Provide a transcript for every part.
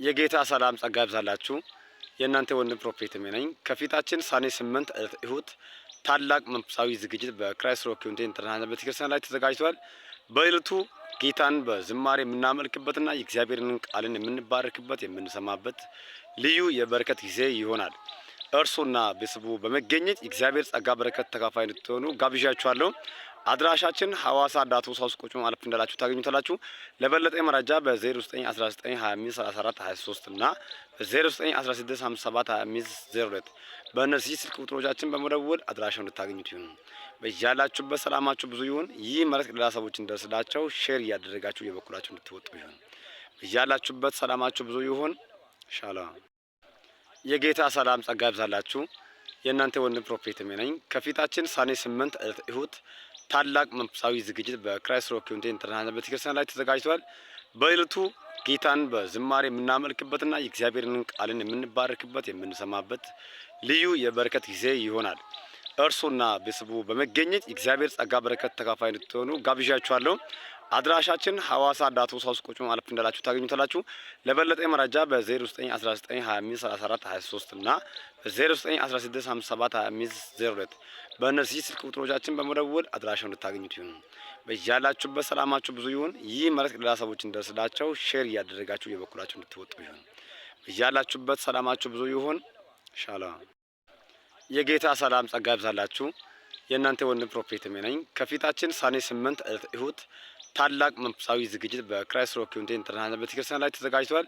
የጌታ ሰላም ጸጋ ይብዛላችሁ። የእናንተ ወንድም ፕሮፌት ነኝ። ከፊታችን ሰኔ 8 ዕለት እሁድ ታላቅ መንፈሳዊ ዝግጅት በክራይስት ሮክ ኢንተርናሽናል ቤተክርስቲያን ላይ ተዘጋጅቷል። በዕለቱ ጌታን በዝማሬ የምናመልክበትና የእግዚአብሔርን ቃልን የምንባረክበት የምንሰማበት ልዩ የበረከት ጊዜ ይሆናል። እርሱና ቤተሰቡ በመገኘት የእግዚአብሔር ጸጋ በረከት ተካፋይ እንድትሆኑ ጋብዣችኋለሁ። አድራሻችን ሐዋሳ ዳቶ ሳውስ ቁጭ ማለት እንዳላችሁ ታገኙታላችሁ። ለበለጠ መረጃ በ0919253423 እና በ0916572502 በእነዚህ ስልክ ቁጥሮቻችን በመደወል አድራሻውን እንድታገኙት ይሁን። በያላችሁበት ሰላማችሁ ብዙ ይሁን። ይህ መልእክት ለሌላ ሰዎች እንደርስላቸው ሼር እያደረጋችሁ የበኩላችሁ እንድትወጡ ይሁን። በያላችሁበት ሰላማችሁ ብዙ ይሁን። ሻሎም። የጌታ ሰላም ጸጋ ይብዛላችሁ። የእናንተ ወንድም ፕሮፌት ነኝ። ከፊታችን ሰኔ 8 ዕለት እሁድ ታላቅ መንፈሳዊ ዝግጅት በክራይስት ሮክ ኢንተርናሽናል ቤተክርስቲያን ላይ ተዘጋጅቷል። በዕለቱ ጌታን በዝማሬ የምናመልክበትና የእግዚአብሔርን ቃልን የምንባረክበት የምንሰማበት ልዩ የበረከት ጊዜ ይሆናል። እርሱና ቤተሰቡ በመገኘት የእግዚአብሔር ጸጋ በረከት ተካፋይ እንድትሆኑ ጋብዣችኋለሁ። አድራሻችን ሐዋሳ ዳቶ ሳውስ ቁጭ ማለት እንዳላችሁ ታገኙታላችሁ። ለበለጠ መረጃ በ0919253423 እና በ0916572502 በእነዚህ ስልክ ቁጥሮቻችን በመደወል አድራሻውን እንድታገኙት ይሁን። በያላችሁበት ሰላማችሁ ብዙ ይሁን። ይህ መልእክት ለሌላ ሰዎች እንደርስላቸው ሼር እያደረጋችሁ የበኩላችሁ እንድትወጡ ይሁን። በያላችሁበት ሰላማችሁ ብዙ ይሁን። ሻሎም። የጌታ ሰላም ጸጋ ይብዛላችሁ። የእናንተ ወንድም ፕሮፌት ነኝ። ከፊታችን ሰኔ 8 ዕለት እሁድ ታላቅ መንፈሳዊ ዝግጅት በክራይስት ሮክ ኢንተርናሽናል ቤተክርስቲያን ላይ ተዘጋጅቷል።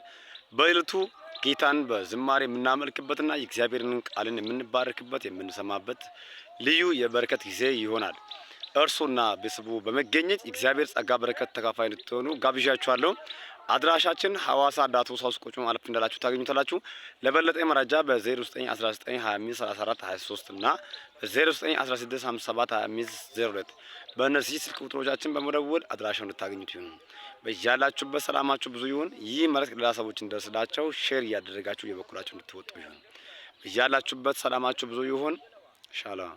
በዕለቱ ጌታን በዝማሬ የምናመልክበትና የእግዚአብሔርን ቃልን የምንባረክበት የምንሰማበት ልዩ የበረከት ጊዜ ይሆናል። እርሱና ቤተሰቡ በመገኘት የእግዚአብሔር ጸጋ በረከት ተካፋይ እንድትሆኑ ጋብዣችኋለሁ። አድራሻችን ሐዋሳ ዳቶ ሳውስ ቁጭ ማለት እንዳላችሁ ታገኙታላችሁ። ለበለጠ መረጃ በ0919253423 እና በ0916572502 በእነዚህ ስልክ ቁጥሮቻችን በመደወል አድራሻውን እንድታገኙት ይሁን። በያላችሁበት ሰላማችሁ ብዙ ይሁን። ይህ መልእክት ለሌላ ሰዎች እንደርስላቸው ሼር እያደረጋችሁ የበኩላችሁ እንድትወጡ ይሁን። በያላችሁበት ሰላማችሁ ብዙ ይሁን። ሻሎም።